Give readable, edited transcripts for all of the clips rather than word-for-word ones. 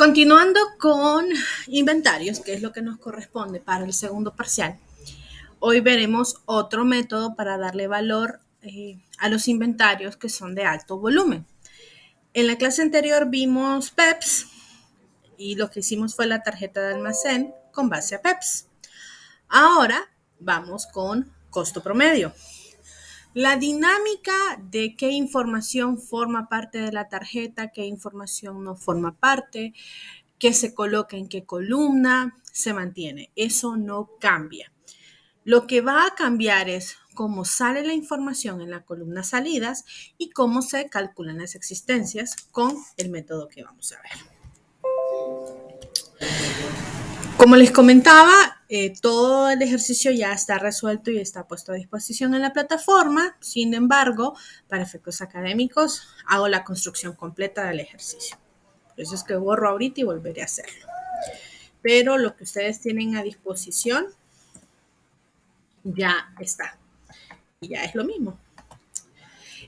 Continuando con inventarios, que es lo que nos corresponde para el segundo parcial, hoy veremos otro método para darle valor a los inventarios que son de alto volumen. En la clase anterior vimos PEPs y lo que hicimos fue la tarjeta de almacén con base a PEPs. Ahora vamos con costo promedio. La dinámica de qué información forma parte de la tarjeta, qué información no forma parte, qué se coloca en qué columna, se mantiene. Eso no cambia. Lo que va a cambiar es cómo sale la información en la columna salidas y cómo se calculan las existencias con el método que vamos a ver. Como les comentaba, todo el ejercicio ya está resuelto y está puesto a disposición en la plataforma. Sin embargo, para efectos académicos, hago la construcción completa del ejercicio. Por eso es que borro ahorita y volveré a hacerlo. Pero lo que ustedes tienen a disposición ya está. Y ya es lo mismo.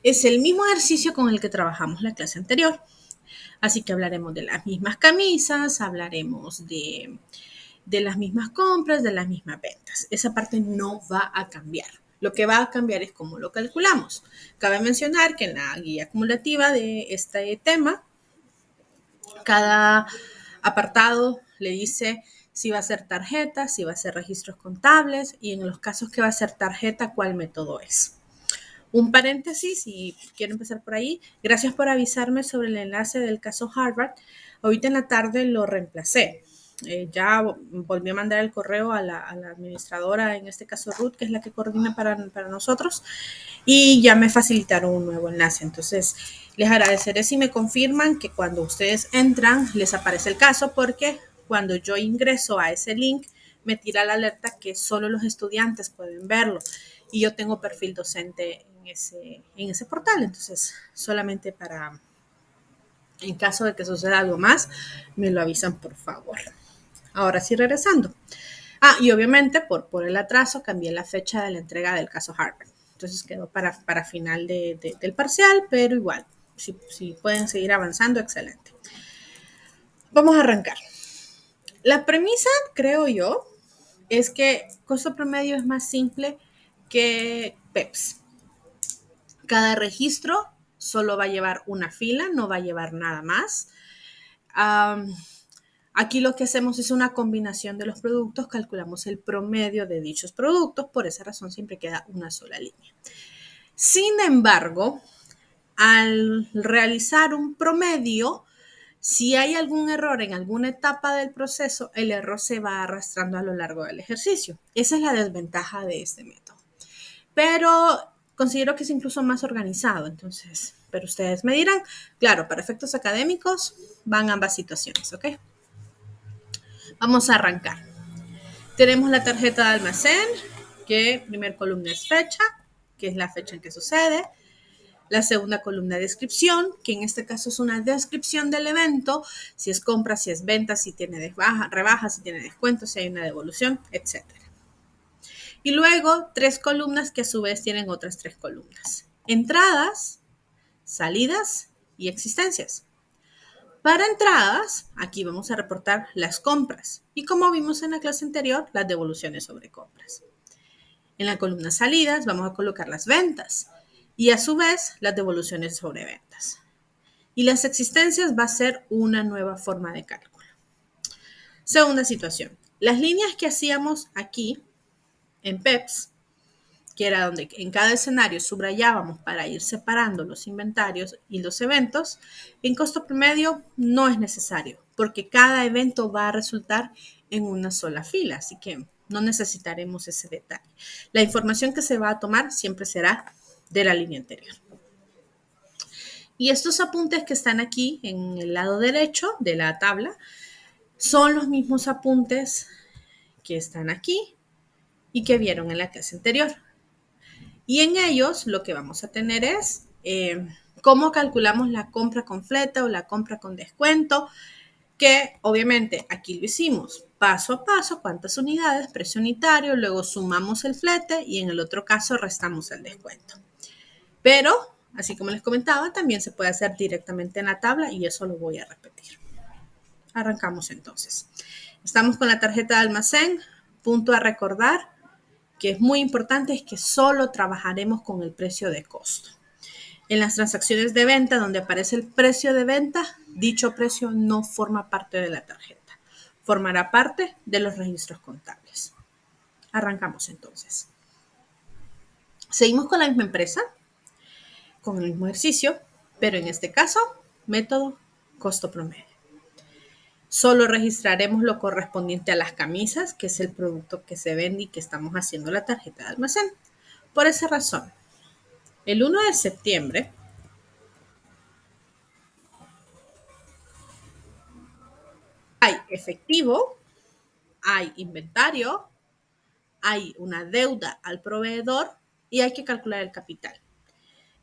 Es el mismo ejercicio con el que trabajamos la clase anterior. Así que hablaremos de las mismas camisas, hablaremos de las mismas compras, de las mismas ventas. Esa parte no va a cambiar. Lo que va a cambiar es cómo lo calculamos. Cabe mencionar que en la guía acumulativa de este tema, cada apartado le dice si va a ser tarjeta, si va a ser registros contables y en los casos que va a ser tarjeta, cuál método es. Un paréntesis, y quiero empezar por ahí. Gracias por avisarme sobre el enlace del caso Harvard. Ahorita en la tarde lo reemplacé. Ya volví a mandar el correo a la administradora, en este caso Ruth, que es la que coordina para nosotros, y ya me facilitaron un nuevo enlace. Entonces, les agradeceré si me confirman que cuando ustedes entran les aparece el caso, porque cuando yo ingreso a ese link me tira la alerta que solo los estudiantes pueden verlo y yo tengo perfil docente en ese portal. Entonces, solamente para, en caso de que suceda algo más, me lo avisan, por favor. Ahora sí, regresando. Y obviamente por el atraso cambié la fecha de la entrega del caso Harvard. Entonces quedó para final del parcial, pero igual, si pueden seguir avanzando, excelente. Vamos a arrancar. La premisa, creo yo, es que costo promedio es más simple que PEPS. Cada registro solo va a llevar una fila, no va a llevar nada más. Aquí lo que hacemos es una combinación de los productos, calculamos el promedio de dichos productos, por esa razón siempre queda una sola línea. Sin embargo, al realizar un promedio, si hay algún error en alguna etapa del proceso, el error se va arrastrando a lo largo del ejercicio. Esa es la desventaja de este método. Pero considero que es incluso más organizado, entonces, pero ustedes me dirán, claro, para efectos académicos van ambas situaciones, ¿ok? Vamos a arrancar. Tenemos la tarjeta de almacén, que primer columna es fecha, que es la fecha en que sucede. La segunda columna, descripción, que en este caso es una descripción del evento, si es compra, si es venta, si tiene rebaja, si tiene descuento, si hay una devolución, etc. Y luego 3 columnas que a su vez tienen otras 3 columnas. Entradas, salidas y existencias. Para entradas, aquí vamos a reportar las compras y como vimos en la clase anterior, las devoluciones sobre compras. En la columna salidas vamos a colocar las ventas y a su vez las devoluciones sobre ventas. Y las existencias va a ser una nueva forma de cálculo. Segunda situación, las líneas que hacíamos aquí en PEPS, que era donde en cada escenario subrayábamos para ir separando los inventarios y los eventos, en costo promedio no es necesario, porque cada evento va a resultar en una sola fila, así que no necesitaremos ese detalle. La información que se va a tomar siempre será de la línea anterior. Y estos apuntes que están aquí en el lado derecho de la tabla son los mismos apuntes que están aquí y que vieron en la clase anterior. Y en ellos lo que vamos a tener es cómo calculamos la compra completa o la compra con descuento, que obviamente aquí lo hicimos paso a paso, cuántas unidades, precio unitario, luego sumamos el flete y en el otro caso restamos el descuento. Pero, así como les comentaba, también se puede hacer directamente en la tabla y eso lo voy a repetir. Arrancamos entonces. Estamos con la tarjeta de almacén. Punto a recordar que es muy importante es que solo trabajaremos con el precio de costo. En las transacciones de venta donde aparece el precio de venta, dicho precio no forma parte de la tarjeta. Formará parte de los registros contables. Arrancamos entonces. Seguimos con la misma empresa, con el mismo ejercicio, pero en este caso, método costo promedio. Solo registraremos lo correspondiente a las camisas, que es el producto que se vende y que estamos haciendo la tarjeta de almacén. Por esa razón, el 1 de septiembre hay efectivo, hay inventario, hay una deuda al proveedor y hay que calcular el capital.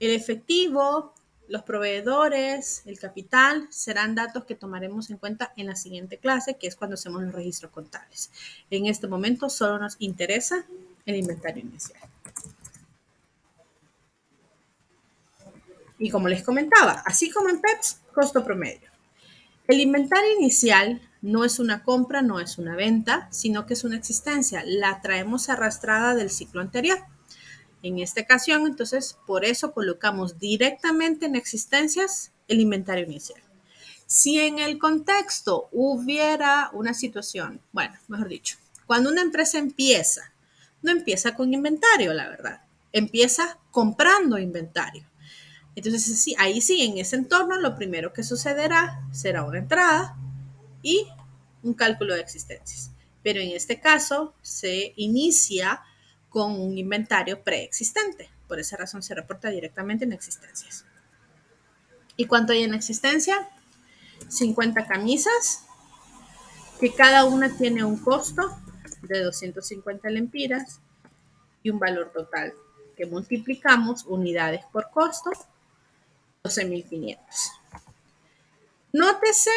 El efectivo, los proveedores, el capital serán datos que tomaremos en cuenta en la siguiente clase, que es cuando hacemos los registros contables. En este momento solo nos interesa el inventario inicial. Y como les comentaba, así como en PEPS, costo promedio. El inventario inicial no es una compra, no es una venta, sino que es una existencia. La traemos arrastrada del ciclo anterior. En esta ocasión, entonces, por eso colocamos directamente en existencias el inventario inicial. Si en el contexto hubiera una situación, bueno, mejor dicho, cuando una empresa empieza, no empieza con inventario, la verdad, empieza comprando inventario. Entonces, sí, ahí sí, en ese entorno, lo primero que sucederá será una entrada y un cálculo de existencias. Pero en este caso, se inicia con un inventario preexistente. Por esa razón, se reporta directamente en existencias. ¿Y cuánto hay en existencia? 50 camisas, que cada una tiene un costo de 250 lempiras y un valor total que multiplicamos unidades por costo, 12.500. Nótese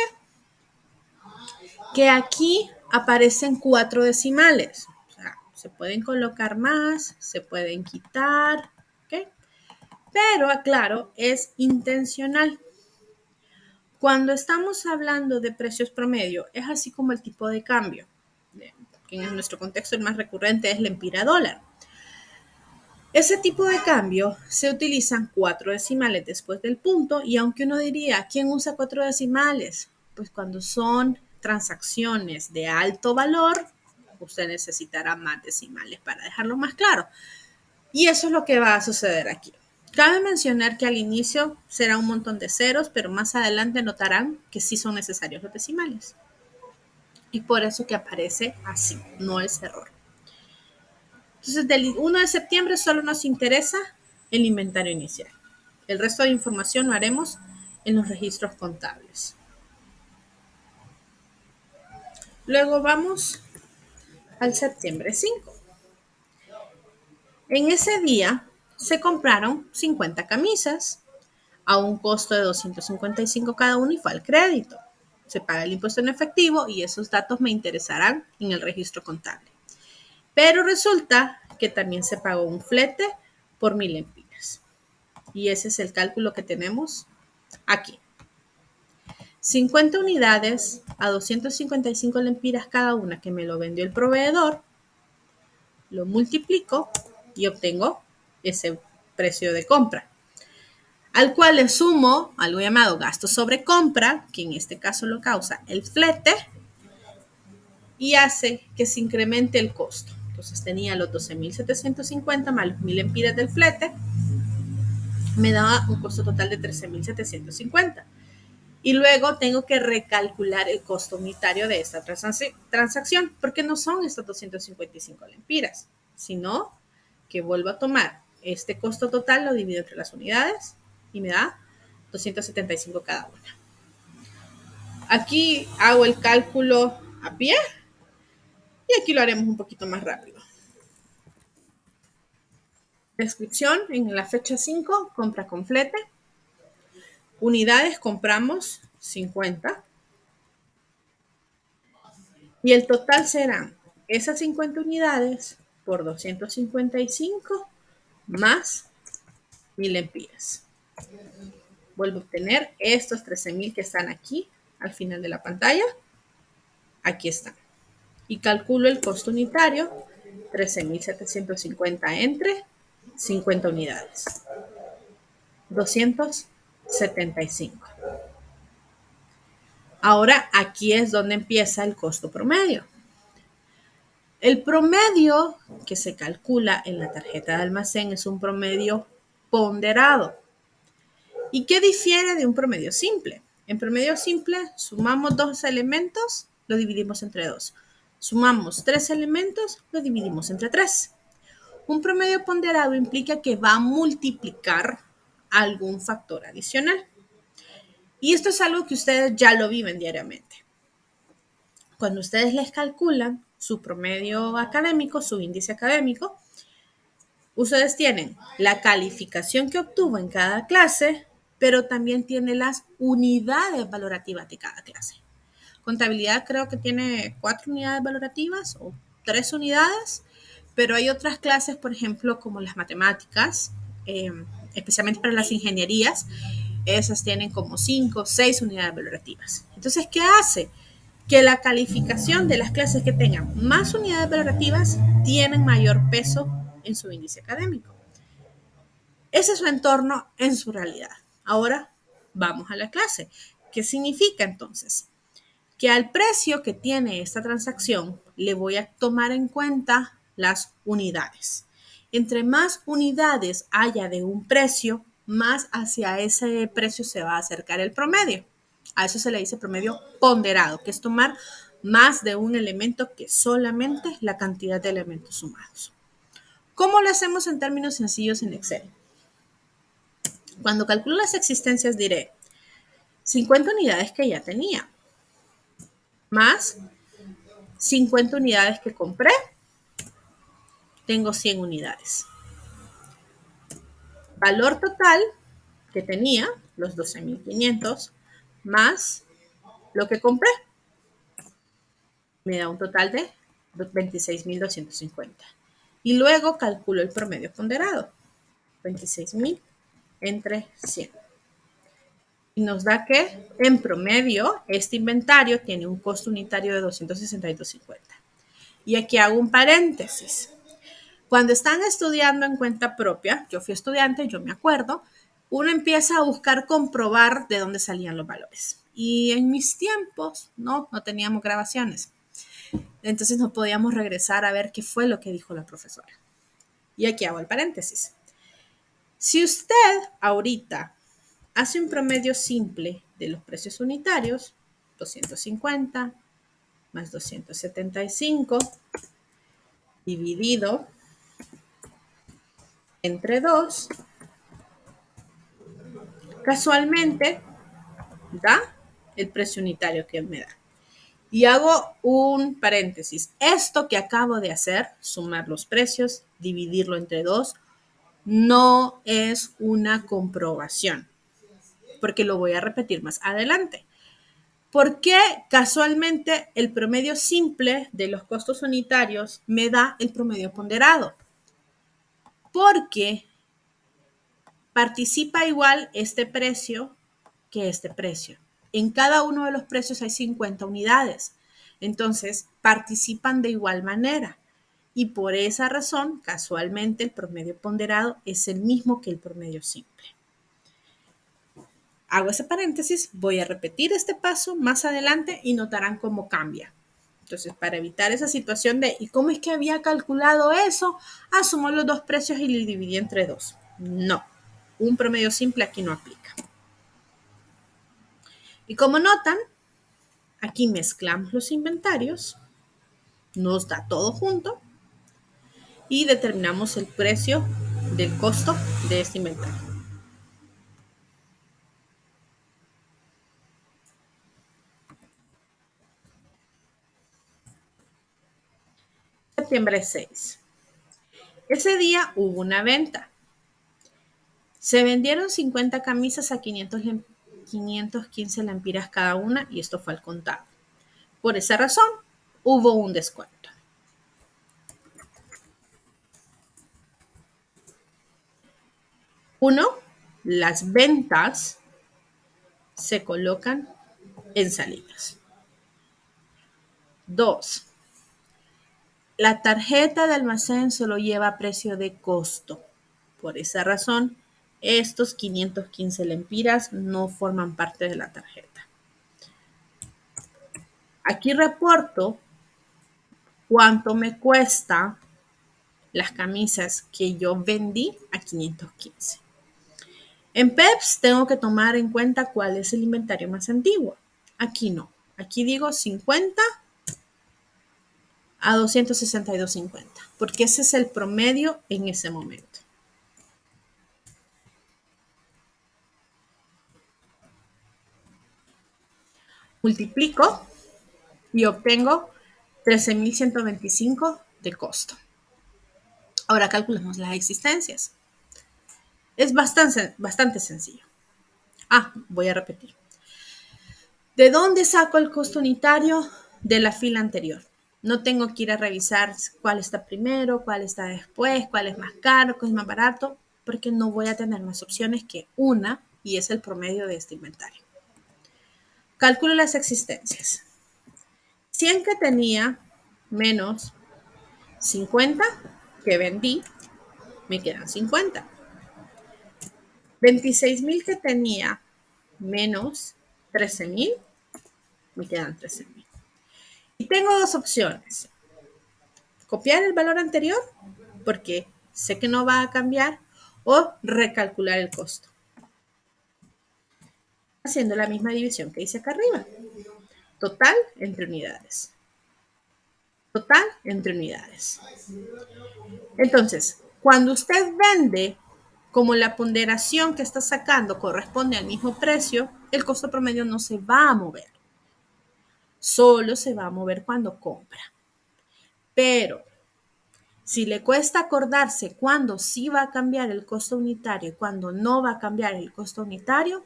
que aquí aparecen 4 decimales. O sea, se pueden colocar más, se pueden quitar, ¿ok? Pero aclaro, es intencional. Cuando estamos hablando de precios promedio, es así como el tipo de cambio, que en nuestro contexto el más recurrente es lempira dólar. Ese tipo de cambio se utilizan 4 decimales después del punto y aunque uno diría, ¿quién usa 4 decimales? Pues cuando son transacciones de alto valor, usted necesitará más decimales para dejarlo más claro. Y eso es lo que va a suceder aquí. Cabe mencionar que al inicio será un montón de ceros, pero más adelante notarán que sí son necesarios los decimales. Y por eso que aparece así, no es error. Entonces, del 1 de septiembre solo nos interesa el inventario inicial. El resto de información lo haremos en los registros contables. Luego vamos al septiembre 5. En ese día se compraron 50 camisas a un costo de 255 cada uno y fue al crédito. Se paga el impuesto en efectivo y esos datos me interesarán en el registro contable. Pero resulta que también se pagó un flete por 1.000 lempiras. Y ese es el cálculo que tenemos aquí. 50 unidades a 255 lempiras cada una que me lo vendió el proveedor, lo multiplico y obtengo ese precio de compra, al cual le sumo algo llamado gasto sobre compra, que en este caso lo causa el flete, y hace que se incremente el costo. Entonces tenía los 12.750 más los 1.000 lempiras del flete, me daba un costo total de 13.750. Y luego tengo que recalcular el costo unitario de esta transacción, porque no son estas 255 lempiras, sino que vuelvo a tomar este costo total, lo divido entre las unidades y me da 275 cada una. Aquí hago el cálculo a pie y aquí lo haremos un poquito más rápido. Descripción en la fecha 5, compra con flete. Unidades compramos 50. Y el total serán esas 50 unidades por 255 más 1.000 lempiras. Vuelvo a obtener estos 13.000 que están aquí al final de la pantalla. Aquí está. Y calculo el costo unitario, 13.750 entre 50 unidades. 275. Ahora aquí es donde empieza el costo promedio. El promedio que se calcula en la tarjeta de almacén es un promedio ponderado. ¿Y qué difiere de un promedio simple? En promedio simple sumamos dos elementos, lo dividimos entre dos. Sumamos tres elementos, lo dividimos entre tres. Un promedio ponderado implica que va a multiplicar algún factor adicional. Y esto es algo que ustedes ya lo viven diariamente. Cuando ustedes les calculan su promedio académico, su índice académico, ustedes tienen la calificación que obtuvo en cada clase, pero también tiene las unidades valorativas de cada clase. Contabilidad creo que tiene 4 unidades valorativas o 3 unidades, pero hay otras clases, por ejemplo, como las matemáticas, especialmente para las ingenierías, esas tienen como 5 o 6 unidades valorativas. Entonces, ¿qué hace? Que la calificación de las clases que tengan más unidades valorativas tienen mayor peso en su índice académico. Ese es su entorno en su realidad. Ahora vamos a la clase. ¿Qué significa entonces? Que al precio que tiene esta transacción le voy a tomar en cuenta las unidades. Entre más unidades haya de un precio, más hacia ese precio se va a acercar el promedio. A eso se le dice promedio ponderado, que es tomar más de un elemento que solamente la cantidad de elementos sumados. ¿Cómo lo hacemos en términos sencillos en Excel? Cuando calculo las existencias diré 50 unidades que ya tenía, más 50 unidades que compré, tengo 100 unidades. Valor total que tenía, los 12.500, más lo que compré, me da un total de 26.250. Y luego calculo el promedio ponderado, 26.000 entre 100. Y nos da que en promedio este inventario tiene un costo unitario de 262.50. Y aquí hago un paréntesis. Cuando están estudiando en cuenta propia, yo fui estudiante, yo me acuerdo, uno empieza a buscar comprobar de dónde salían los valores. Y en mis tiempos, no teníamos grabaciones. Entonces no podíamos regresar a ver qué fue lo que dijo la profesora. Y aquí hago el paréntesis. Si usted ahorita hace un promedio simple de los precios unitarios, 250 más 275 dividido entre 2, casualmente da el precio unitario que él me da. Y hago un paréntesis. Esto que acabo de hacer, sumar los precios, dividirlo entre 2, no es una comprobación, porque lo voy a repetir más adelante. ¿Por qué casualmente el promedio simple de los costos unitarios me da el promedio ponderado? Porque participa igual este precio que este precio. En cada uno de los precios hay 50 unidades. Entonces, participan de igual manera. Y por esa razón, casualmente, el promedio ponderado es el mismo que el promedio simple. Hago ese paréntesis, voy a repetir este paso más adelante y notarán cómo cambia. Entonces, para evitar esa situación de ¿y cómo es que había calculado eso? Asumo los dos precios y los dividí entre 2. No, un promedio simple aquí no aplica. Y como notan, aquí mezclamos los inventarios, nos da todo junto y determinamos el precio del costo de este inventario. Septiembre 6. Ese día hubo una venta. Se vendieron 50 camisas a 515 lempiras cada una y esto fue al contado. Por esa razón, hubo un descuento. 1. Las ventas se colocan en salidas. 2. La tarjeta de almacén solo lleva precio de costo. Por esa razón, estos 515 lempiras no forman parte de la tarjeta. Aquí reporto cuánto me cuesta las camisas que yo vendí a 515. En PEPS tengo que tomar en cuenta cuál es el inventario más antiguo. Aquí no. Aquí digo 50 a 262.50, porque ese es el promedio en ese momento. Multiplico y obtengo 13.125 de costo. Ahora calculamos las existencias. Es bastante sencillo. Voy a repetir. ¿De dónde saco el costo unitario? De la fila anterior. No tengo que ir a revisar cuál está primero, cuál está después, cuál es más caro, cuál es más barato, porque no voy a tener más opciones que una, y es el promedio de este inventario. Calculo las existencias. 100 que tenía menos 50 que vendí, me quedan 50. 26.000 que tenía menos 13.000, me quedan 13.000. Y tengo dos opciones. Copiar el valor anterior, porque sé que no va a cambiar, o recalcular el costo, haciendo la misma división que hice acá arriba. Total entre unidades. Total entre unidades. Entonces, cuando usted vende, como la ponderación que está sacando corresponde al mismo precio, el costo promedio no se va a mover. Solo se va a mover cuando compra. Pero si le cuesta acordarse cuándo sí va a cambiar el costo unitario y cuándo no va a cambiar el costo unitario,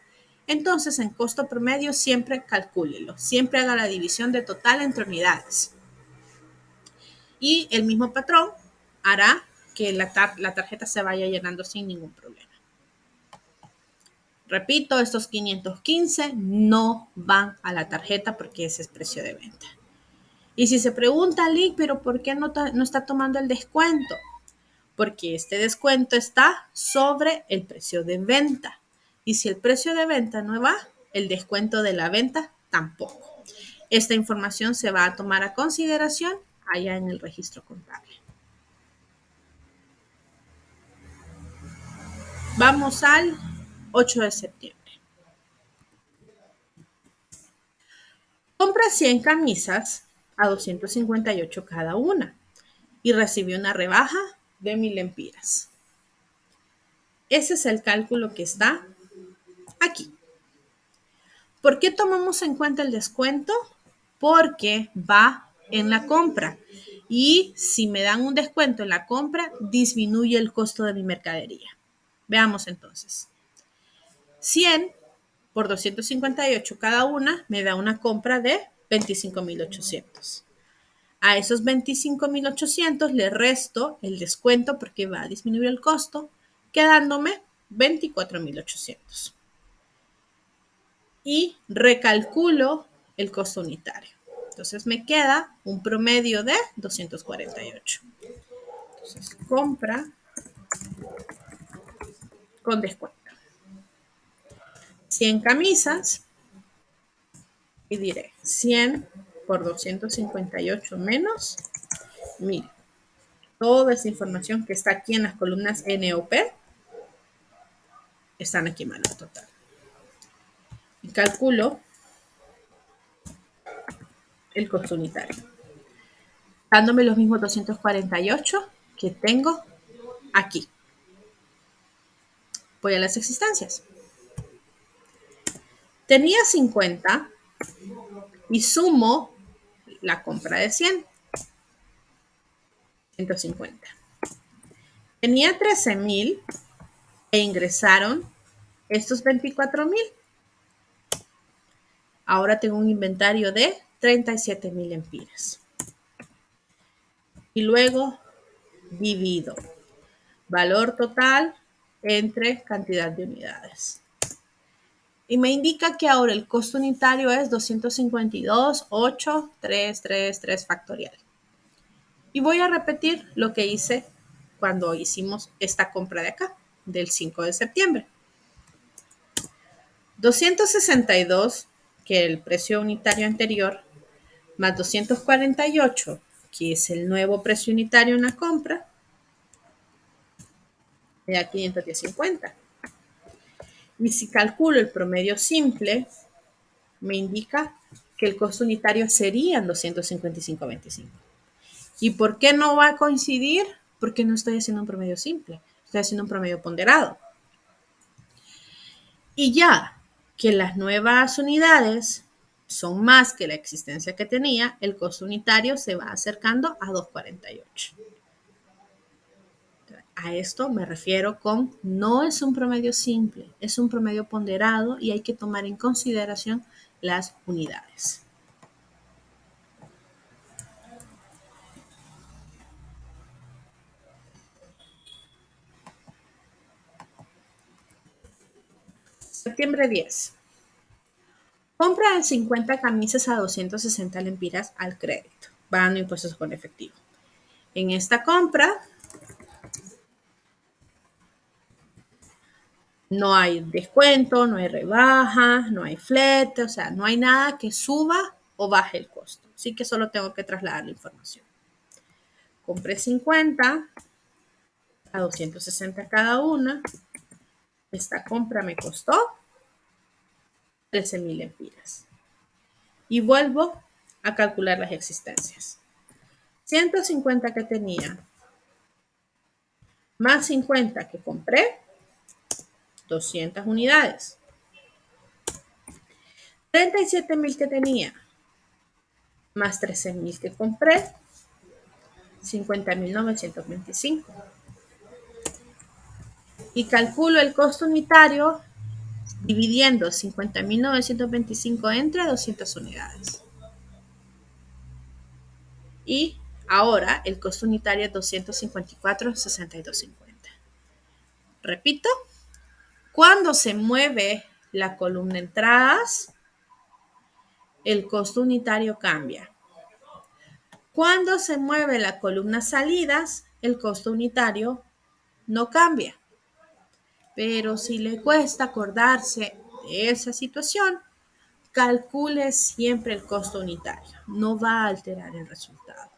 entonces en costo promedio siempre calcúlelo. Siempre haga la división de total entre unidades. Y el mismo patrón hará que la tarjeta se vaya llenando sin ningún problema. Repito, estos 515 no van a la tarjeta porque ese es precio de venta. Y si se pregunta, Lick, pero ¿por qué no está tomando el descuento? Porque este descuento está sobre el precio de venta. Y si el precio de venta no va, el descuento de la venta tampoco. Esta información se va a tomar a consideración allá en el registro contable. Vamos al 8 de septiembre. Compra 100 camisas a 258 cada una y recibió una rebaja de 1.000 lempiras. Ese es el cálculo que está aquí. ¿Por qué tomamos en cuenta el descuento? Porque va en la compra. Y si me dan un descuento en la compra, disminuye el costo de mi mercadería. Veamos entonces. 100 por 258 cada una me da una compra de 25.800. A esos 25.800 le resto el descuento porque va a disminuir el costo, quedándome 24.800. Y recalculo el costo unitario. Entonces me queda un promedio de 248. Entonces compra con descuento. 100 camisas y diré 100 por 258 menos 1.000. Toda esa información que está aquí en las columnas NOP están aquí en valor total. Y calculo el costo unitario, dándome los mismos 248 que tengo aquí. Voy a las existencias. Tenía 50 y sumo la compra de 100. 150. Tenía 13.000 e ingresaron estos 24.000. Ahora tengo un inventario de 37.000 lempiras. Y luego divido valor total entre cantidad de unidades. Y me indica que ahora el costo unitario es 252,8,333 factorial. Y voy a repetir lo que hice cuando hicimos esta compra de acá, del 5 de septiembre. 262, que el precio unitario anterior, más 248, que es el nuevo precio unitario en la compra, me da 510.50. Y si calculo el promedio simple, me indica que el costo unitario serían 255.25. ¿Y por qué no va a coincidir? Porque no estoy haciendo un promedio simple, estoy haciendo un promedio ponderado. Y ya que las nuevas unidades son más que la existencia que tenía, el costo unitario se va acercando a 2.48. A esto me refiero con no es un promedio simple, es un promedio ponderado y hay que tomar en consideración las unidades. Septiembre 10. Compra de 50 camisas a 260 lempiras al crédito, pagando impuestos con efectivo. En esta compra no hay descuento, no hay rebaja, no hay flete, o sea, no hay nada que suba o baje el costo. Así que solo tengo que trasladar la información. Compré 50 a 260 cada una. Esta compra me costó 13.000 lempiras. Y vuelvo a calcular las existencias. 150 que tenía, más 50 que compré, 200 unidades. 37.000 que tenía, más 13.000 que compré, 50.925. Y calculo el costo unitario dividiendo 50.925 entre 200 unidades. Y ahora el costo unitario es 254,6250. Repito, cuando se mueve la columna entradas, el costo unitario cambia. Cuando se mueve la columna salidas, el costo unitario no cambia. Pero si le cuesta acordarse de esa situación, calcule siempre el costo unitario. No va a alterar el resultado.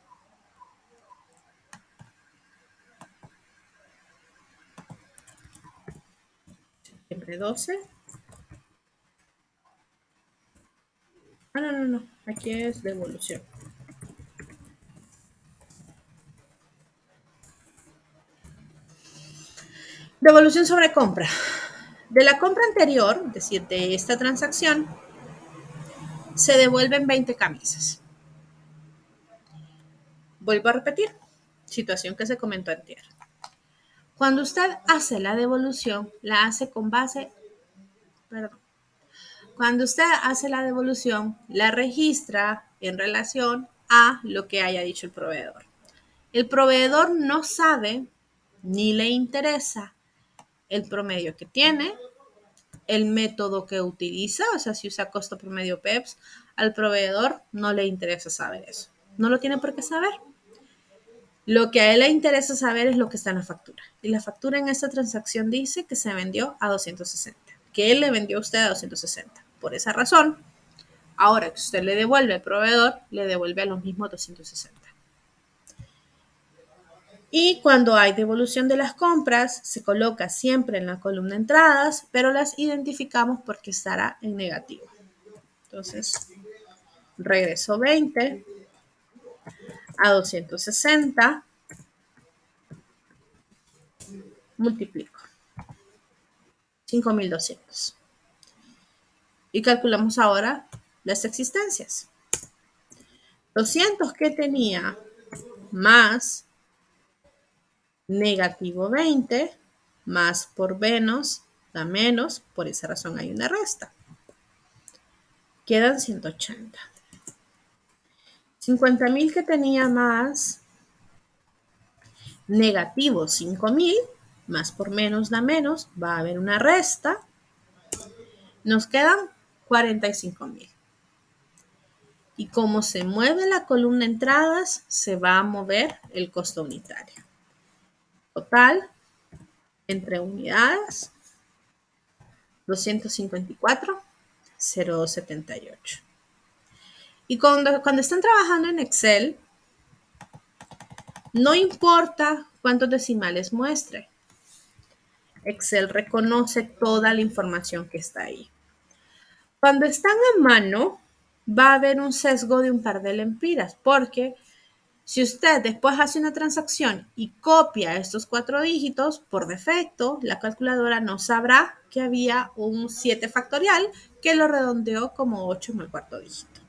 Septiembre 12. No. Aquí es devolución. Devolución sobre compra. De la compra anterior, es decir, de esta transacción, se devuelven 20 camisas. Vuelvo a repetir, situación que se comentó anterior. Cuando usted hace la devolución, la hace con base, cuando usted hace la devolución, la registra en relación a lo que haya dicho el proveedor. El proveedor no sabe ni le interesa el promedio que tiene, el método que utiliza, o sea, si usa costo promedio PEPS, al proveedor no le interesa saber eso. No lo tiene por qué saber. Lo que a él le interesa saber es lo que está en la factura. Y la factura en esta transacción dice que se vendió a 260, que él le vendió a usted a 260. Por esa razón, ahora que usted le devuelve al proveedor, le devuelve a los mismos 260. Y cuando hay devolución de las compras, se coloca siempre en la columna entradas, pero las identificamos porque estará en negativo. Entonces, regreso 20 a 260, multiplico 5.200. Y calculamos ahora las existencias. 200 que tenía más negativo 20, más por menos da menos, por esa razón hay una resta. Quedan 180. 50.000 que tenía más negativo 5.000, más por menos da menos, va a haber una resta. Nos quedan 45,000. Y como se mueve la columna entradas, se va a mover el costo unitario. Total, entre unidades, 254,078. Y cuando están trabajando en Excel, no importa cuántos decimales muestre. Excel reconoce toda la información que está ahí. Cuando están a mano, va a haber un sesgo de un par de lempiras, porque si usted después hace una transacción y copia estos 4 dígitos, por defecto, la calculadora no sabrá que había un 7 factorial que lo redondeó como 8 en el cuarto dígito.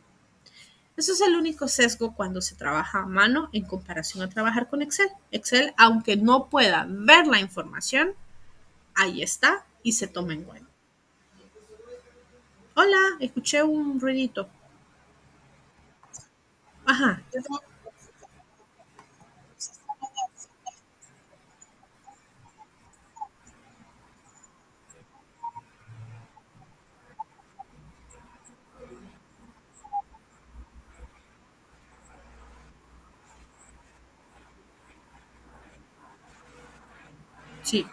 Eso es el único sesgo cuando se trabaja a mano en comparación a trabajar con Excel. Excel, aunque no pueda ver la información, ahí está y se toma en cuenta. Hola, escuché un ruidito. Ajá, sí,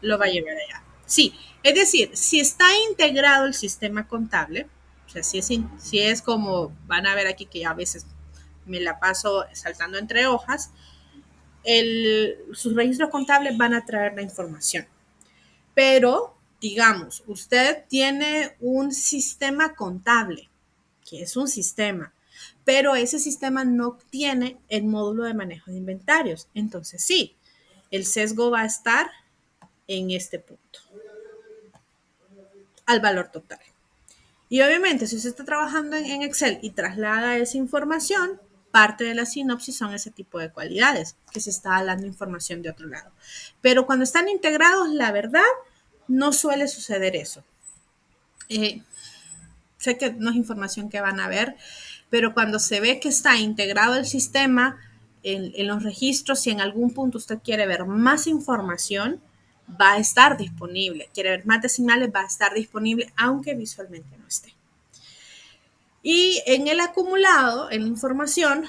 lo va a llevar allá. Sí, es decir, si está integrado el sistema contable, o sea, si es como van a ver aquí que a veces me la paso saltando entre hojas, sus registros contables van a traer la información. Pero, digamos, usted tiene un sistema contable, que es un sistema, pero ese sistema no tiene el módulo de manejo de inventarios. Entonces, sí, el sesgo va a estar en este punto, al valor total. Y obviamente, si usted está trabajando en Excel y traslada esa información, parte de la sinopsis son ese tipo de cualidades, que se está hablando información de otro lado. Pero cuando están integrados, la verdad, no suele suceder eso. Eh, Sé que no es información que van a ver, pero cuando se ve que está integrado el sistema en los registros, si en algún punto usted quiere ver más información, va a estar disponible. Quiere ver más decimales, va a estar disponible, aunque visualmente no esté. Y en el acumulado, en la información,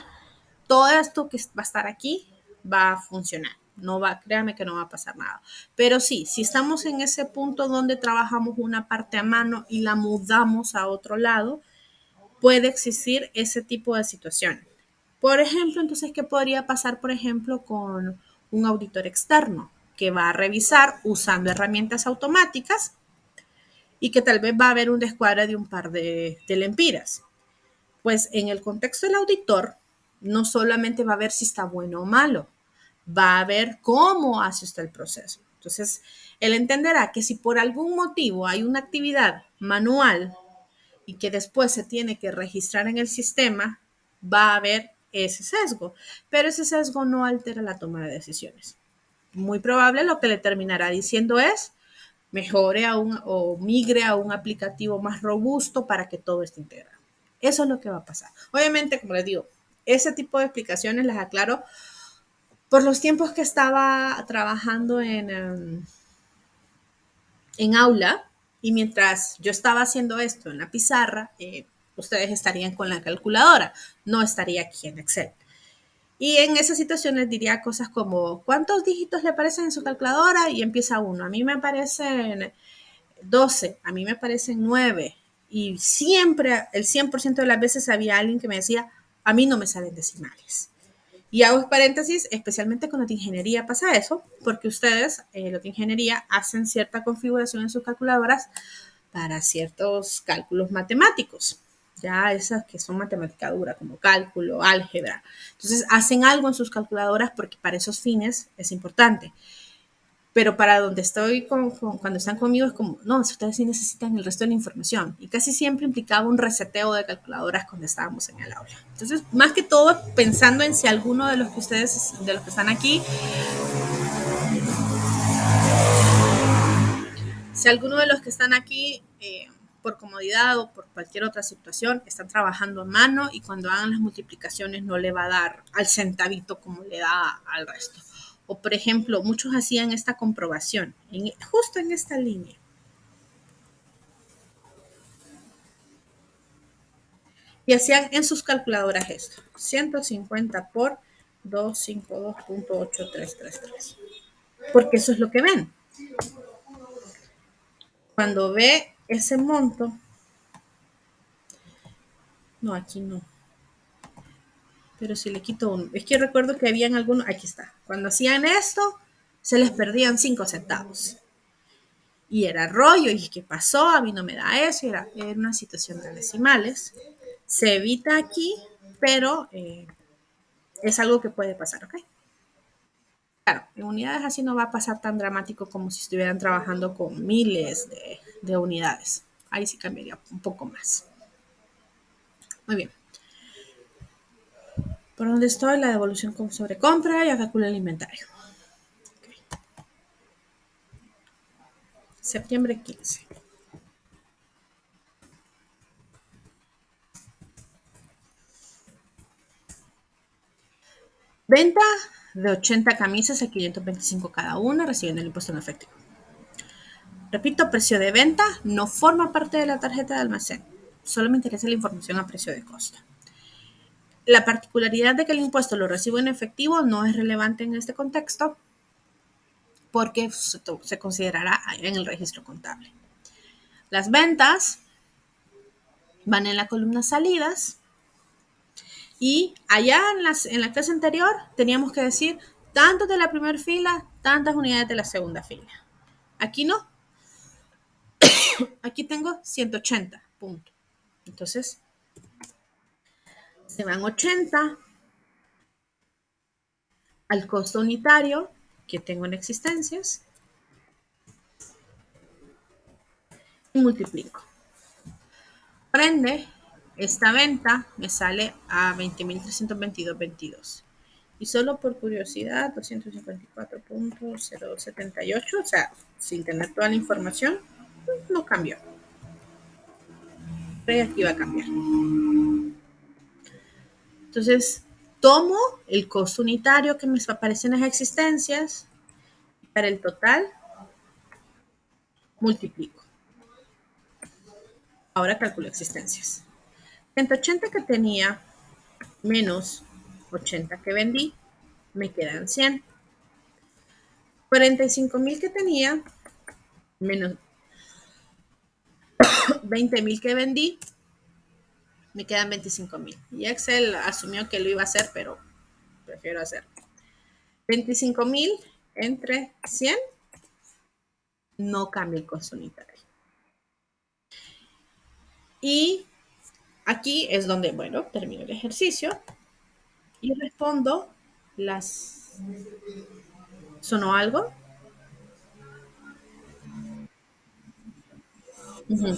todo esto que va a estar aquí va a funcionar. No va, créame que no va a pasar nada. Pero sí, si estamos en ese punto donde trabajamos una parte a mano y la mudamos a otro lado, puede existir ese tipo de situación. Por ejemplo, entonces, ¿qué podría pasar, por ejemplo, con un auditor externo que va a revisar usando herramientas automáticas y que tal vez va a haber un descuadre de un par de lempiras? Pues en el contexto del auditor, no solamente va a ver si está bueno o malo, va a ver cómo hace usted el proceso. Entonces, él entenderá que si por algún motivo hay una actividad manual y que después se tiene que registrar en el sistema, va a haber ese sesgo. Pero ese sesgo no altera la toma de decisiones. Muy probable lo que le terminará diciendo es mejore o migre a un aplicativo más robusto para que todo esté integrado. Eso es lo que va a pasar. Obviamente, como les digo, ese tipo de explicaciones las aclaro por los tiempos que estaba trabajando en aula y mientras yo estaba haciendo esto en la pizarra, ustedes estarían con la calculadora, no estaría aquí en Excel. Y en esas situaciones diría cosas como, ¿cuántos dígitos le aparecen en su calculadora? Y empieza uno. A mí me aparecen 12, a mí me parecen 9. Y siempre, el 100% de las veces había alguien que me decía, a mí no me salen decimales. Y hago paréntesis, especialmente con los de ingeniería pasa eso, porque ustedes, los de ingeniería, hacen cierta configuración en sus calculadoras para ciertos cálculos matemáticos, ya esas que son matemática dura, como cálculo, álgebra. Entonces, hacen algo en sus calculadoras porque para esos fines es importante. Pero para donde estoy cuando están conmigo es como, no, ustedes sí necesitan el resto de la información. Y casi siempre implicaba un reseteo de calculadoras cuando estábamos en el aula. Entonces, más que todo, pensando en si alguno de los que ustedes, de los que están aquí, si alguno de los que están aquí, por comodidad o por cualquier otra situación, están trabajando a mano y cuando hagan las multiplicaciones no le va a dar al centavito como le da al resto. O por ejemplo, muchos hacían esta comprobación, justo en esta línea. Y hacían en sus calculadoras esto, 150 por 252.8333. Porque eso es lo que ven. Cuando ve ese monto, no, aquí no. Pero si le quito uno, es que recuerdo que habían algunos, aquí está. Cuando hacían esto, se les perdían 5 centavos. Y era rollo, y ¿qué pasó? A mí no me da eso, era una situación de decimales. Se evita aquí, pero es algo que puede pasar, ¿ok? Claro, en unidades así no va a pasar tan dramático como si estuvieran trabajando con miles de unidades. Ahí sí cambiaría un poco más. Muy bien. ¿Por dónde estoy? La devolución sobre compra, ya calculé el inventario. Okay. Septiembre 15. Venta de 80 camisas a 525 cada una, recibiendo el impuesto en efectivo. Repito, precio de venta no forma parte de la tarjeta de almacén. Solo me interesa la información a precio de costo. La particularidad de que el impuesto lo recibo en efectivo no es relevante en este contexto porque se considerará en el registro contable. Las ventas van en la columna salidas y allá en la clase anterior teníamos que decir tantos de la primera fila, tantas unidades de la segunda fila. Aquí no. Aquí tengo 180, punto. Entonces, se van 80 al costo unitario que tengo en existencias y multiplico. Por ende, esta venta me sale a 20.322.22. Y solo por curiosidad, 254.078, o sea, sin tener toda la información, no cambió. Pero aquí va a cambiar. Entonces, tomo el costo unitario que me aparece en las existencias, para el total, multiplico. Ahora calculo existencias. 180 que tenía menos 80 que vendí, me quedan 100. 45.000 que tenía menos 20.000 que vendí, me quedan 25.000. Y Excel asumió que lo iba a hacer, pero prefiero hacer 25.000 entre 100, no cambia el costo unitario. Y aquí es donde, bueno, termino el ejercicio y respondo las... ¿Sonó algo? Uh-huh.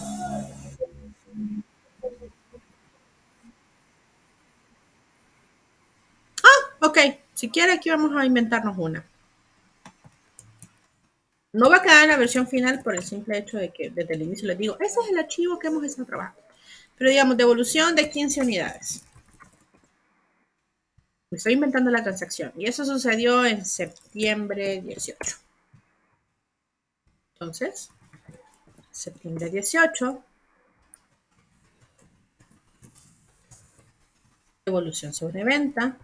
Ok, si quiere aquí vamos a inventarnos una. No va a quedar en la versión final por el simple hecho de que desde el inicio les digo, ese es el archivo que hemos estado trabajando. Pero digamos, devolución de 15 unidades. Me estoy inventando la transacción. Y eso sucedió en septiembre 18. Entonces, septiembre 18, devolución sobre venta.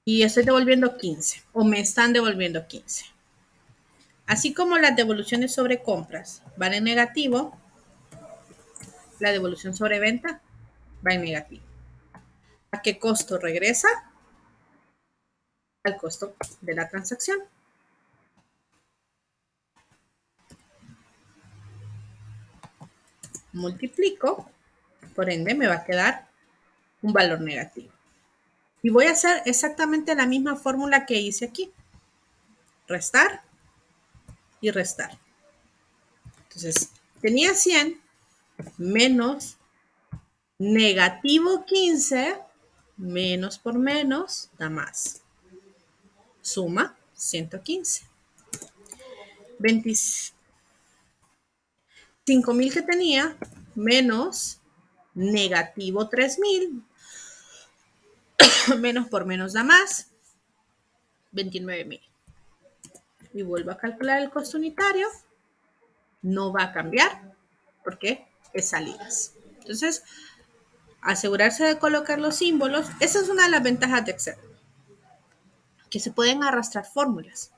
Y estoy devolviendo 15. O me están devolviendo 15. Así como las devoluciones sobre compras van en negativo, la devolución sobre venta va en negativo. ¿A qué costo regresa? Al costo de la transacción. Multiplico, por ende me va a quedar un valor negativo. Y voy a hacer exactamente la misma fórmula que hice aquí. Restar y restar. Entonces, tenía 100 menos negativo 15, menos por menos da más. Suma 115. 25.000 que tenía menos negativo 3.000 Menos por menos da más, 29.000. Y vuelvo a calcular el costo unitario, no va a cambiar porque es salidas. Entonces, asegurarse de colocar los símbolos, esa es una de las ventajas de Excel, que se pueden arrastrar fórmulas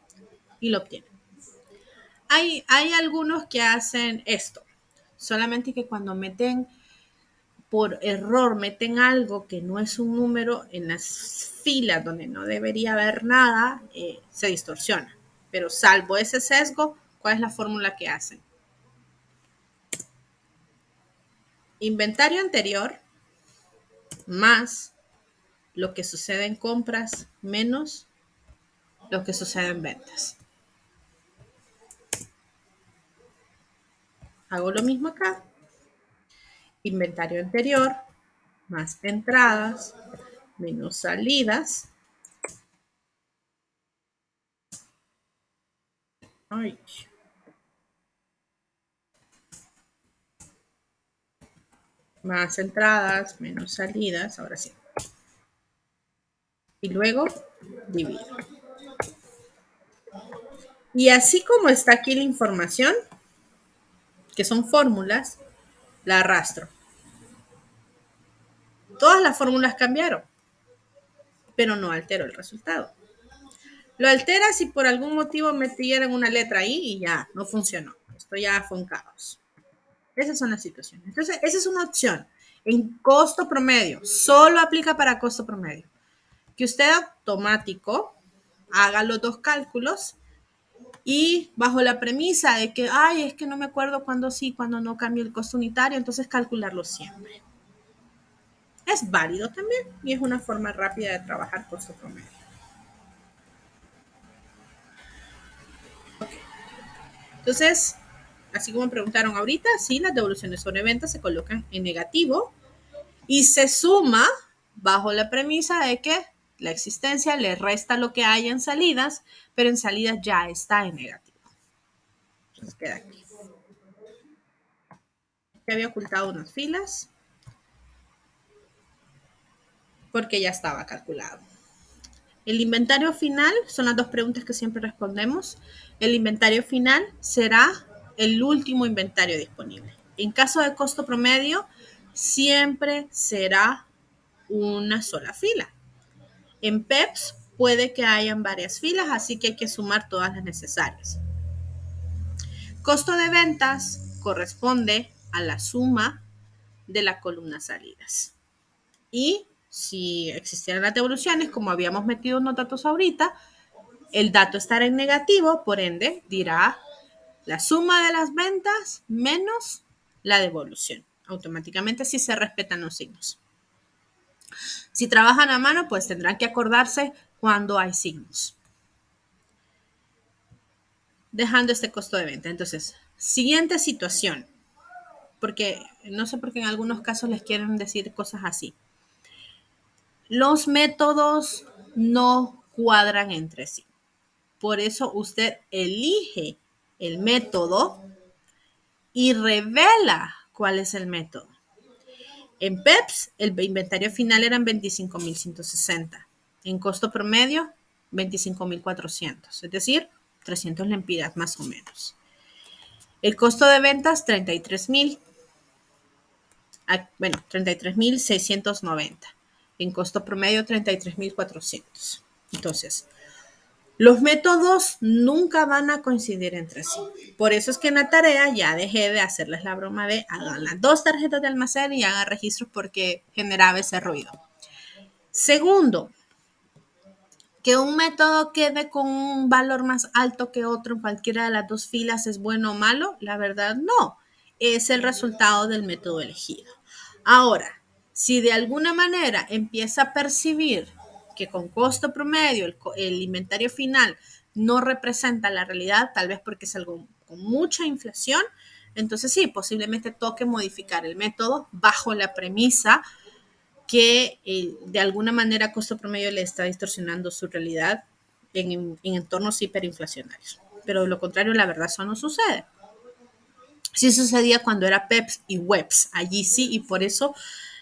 y lo obtienen. Hay algunos que hacen esto, solamente que cuando meten por error, meten algo que no es un número en las filas donde no debería haber nada, se distorsiona. Pero salvo ese sesgo, ¿cuál es la fórmula que hacen? Inventario anterior más lo que sucede en compras menos lo que sucede en ventas. Hago lo mismo acá. Inventario anterior más entradas menos salidas. Ay. Más entradas menos salidas. Ahora sí. Y luego divido. Y así como está aquí la información, que son fórmulas, la arrastro. Todas las fórmulas cambiaron, pero no altero el resultado. Lo altera si por algún motivo metieran una letra ahí y ya, no funcionó. Esto ya fue un caos. Esas son las situaciones. Entonces, esa es una opción. En costo promedio, solo aplica para costo promedio. Que usted automático haga los dos cálculos y bajo la premisa de que, ay, es que no me acuerdo cuándo sí, cuándo no cambia el costo unitario, entonces calcularlo siempre. Es válido también y es una forma rápida de trabajar costo promedio. Entonces, así como me preguntaron ahorita, sí, las devoluciones sobre ventas se colocan en negativo y se suma bajo la premisa de que la existencia le resta lo que hay en salidas, pero en salidas ya está en negativo. Entonces queda aquí. Ya había ocultado unas filas porque ya estaba calculado. El inventario final son las dos preguntas que siempre respondemos. El inventario final será el último inventario disponible. En caso de costo promedio, siempre será una sola fila. En PEPS puede que hayan varias filas, así que hay que sumar todas las necesarias. Costo de ventas corresponde a la suma de la columna salidas. Y si existieran las devoluciones, como habíamos metido unos datos ahorita, el dato estará en negativo, por ende, dirá la suma de las ventas menos la devolución. Automáticamente si se respetan los signos. Si trabajan a mano, pues tendrán que acordarse cuando hay signos. Dejando este costo de venta. Entonces, siguiente situación. Porque no sé por qué en algunos casos les quieren decir cosas así. Los métodos no cuadran entre sí. Por eso usted elige el método y revela cuál es el método. En PEPS, el inventario final eran 25.160. En costo promedio, 25.400. Es decir, 300 lempiras más o menos. El costo de ventas, 33.000. Bueno, 33.690. En costo promedio, 33.400. Entonces, los métodos nunca van a coincidir entre sí. Por eso es que en la tarea ya dejé de hacerles la broma de hagan las dos tarjetas de almacén y hagan registros porque generaba ese ruido. Segundo, que un método quede con un valor más alto que otro en cualquiera de las dos filas es bueno o malo. La verdad, no. Es el resultado del método elegido. Ahora, si de alguna manera empieza a percibir que con costo promedio el inventario final no representa la realidad, tal vez porque es algo con mucha inflación, entonces sí, posiblemente toque modificar el método bajo la premisa que de alguna manera costo promedio le está distorsionando su realidad en entornos hiperinflacionarios. Pero de lo contrario, la verdad, eso no sucede. Sí sucedía cuando era PEPS y WEPS, allí sí, y por eso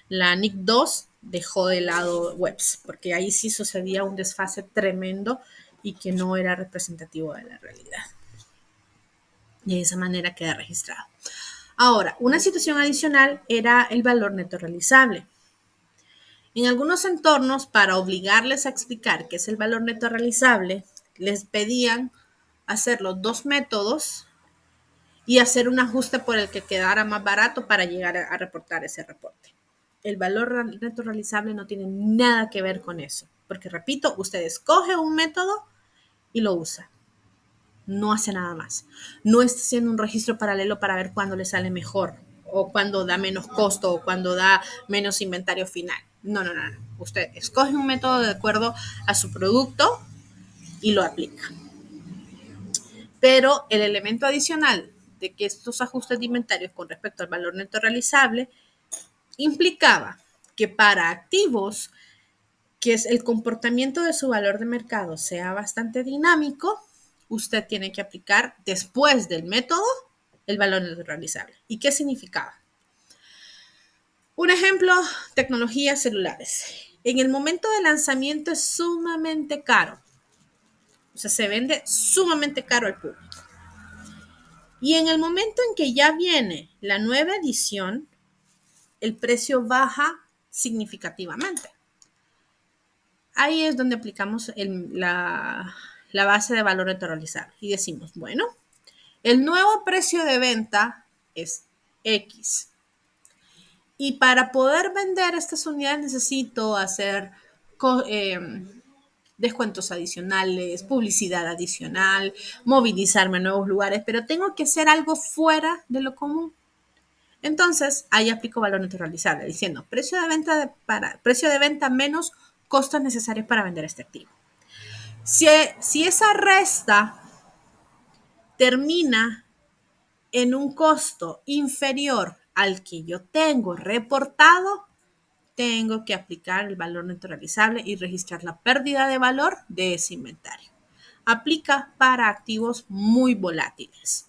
la NIC 2 dejó de lado webs, porque ahí sí sucedía un desfase tremendo y que no era representativo de la realidad. Y de esa manera queda registrado. Ahora, una situación adicional era el valor neto realizable. En algunos entornos, para obligarles a explicar qué es el valor neto realizable, les pedían hacer los dos métodos y hacer un ajuste por el que quedara más barato para llegar a reportar ese reporte. El valor neto realizable no tiene nada que ver con eso, porque repito, usted escoge un método y lo usa. No hace nada más. No está haciendo un registro paralelo para ver cuándo le sale mejor, o cuándo da menos costo, o cuándo da menos inventario final. No, no, no, no. Usted escoge un método de acuerdo a su producto y lo aplica. Pero el elemento adicional de que estos ajustes de inventarios con respecto al valor neto realizable implicaba que para activos que es el comportamiento de su valor de mercado sea bastante dinámico, usted tiene que aplicar después del método el valor neto realizable. ¿Y qué significaba? Un ejemplo, tecnologías celulares. En el momento de lanzamiento es sumamente caro. O sea, se vende sumamente caro al público. Y en el momento en que ya viene la nueva edición, el precio baja significativamente. Ahí es donde aplicamos la base de valor neto realizable y decimos, bueno, el nuevo precio de venta es X. Y para poder vender estas unidades necesito hacer descuentos adicionales, publicidad adicional, movilizarme a nuevos lugares, pero tengo que hacer algo fuera de lo común. Entonces, ahí aplico valor neto realizable, diciendo precio de venta menos costos necesarios para vender este activo. Si esa resta termina en un costo inferior al que yo tengo reportado, tengo que aplicar el valor neto realizable y registrar la pérdida de valor de ese inventario. Aplica para activos muy volátiles,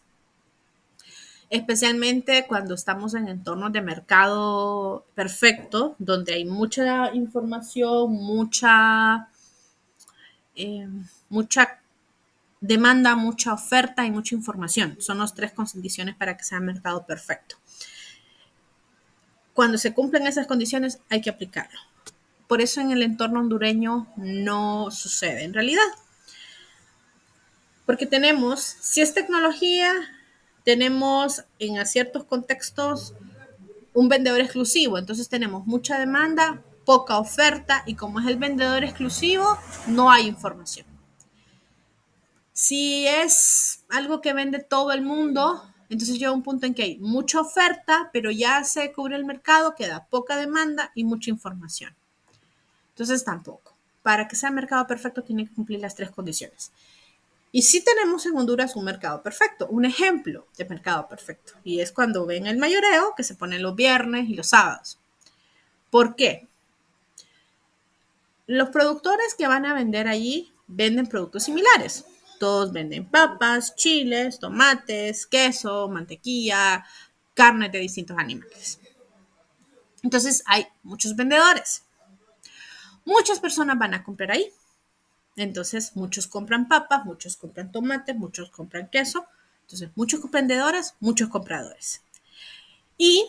especialmente cuando estamos en entornos de mercado perfecto, donde hay mucha información, mucha demanda, mucha oferta y mucha información. Son las tres condiciones para que sea mercado perfecto. Cuando se cumplen esas condiciones hay que aplicarlo. Por eso en el entorno hondureño no sucede en realidad. Porque tenemos, si es tecnología, tenemos en ciertos contextos un vendedor exclusivo. Entonces tenemos mucha demanda, poca oferta y como es el vendedor exclusivo, no hay información. Si es algo que vende todo el mundo, entonces llega un punto en que hay mucha oferta, pero ya se cubre el mercado, queda poca demanda y mucha información. Entonces tampoco. Para que sea mercado perfecto tiene que cumplir las tres condiciones. Y sí tenemos en Honduras un mercado perfecto, un ejemplo de mercado perfecto. Y es cuando ven el mayoreo que se pone los viernes y los sábados. ¿Por qué? Los productores que van a vender allí venden productos similares. Todos venden papas, chiles, tomates, queso, mantequilla, carne de distintos animales. Entonces hay muchos vendedores. Muchas personas van a comprar ahí. Entonces muchos compran papas, muchos compran tomates, muchos compran queso. Entonces muchos vendedores, muchos compradores. Y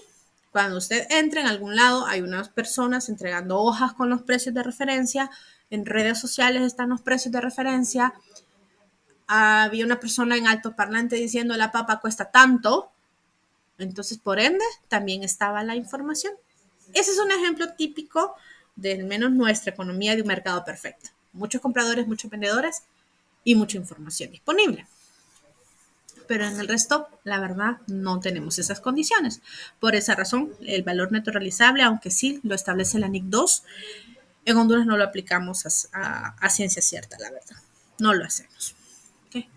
cuando usted entra en algún lado, hay unas personas entregando hojas con los precios de referencia. En redes sociales están los precios de referencia. Había una persona en altoparlante diciendo la papa cuesta tanto. Entonces, por ende, también estaba la información. Ese es un ejemplo típico de al menos nuestra economía de un mercado perfecto. Muchos compradores, muchos vendedores y mucha información disponible. Pero en el resto, la verdad, no tenemos esas condiciones. Por esa razón, el valor neto realizable, aunque sí lo establece la NIC 2, en Honduras no lo aplicamos a ciencia cierta, la verdad. No lo hacemos. ¿Okay?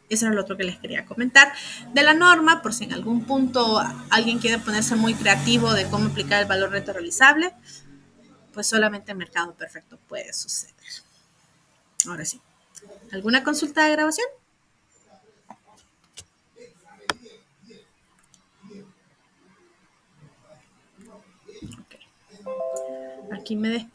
Eso era lo otro que les quería comentar de la norma, por si en algún punto alguien quiere ponerse muy creativo de cómo aplicar el valor neto realizable, pues solamente en mercado perfecto puede suceder. Ahora sí. ¿Alguna consulta de grabación? Okay. Aquí me despido.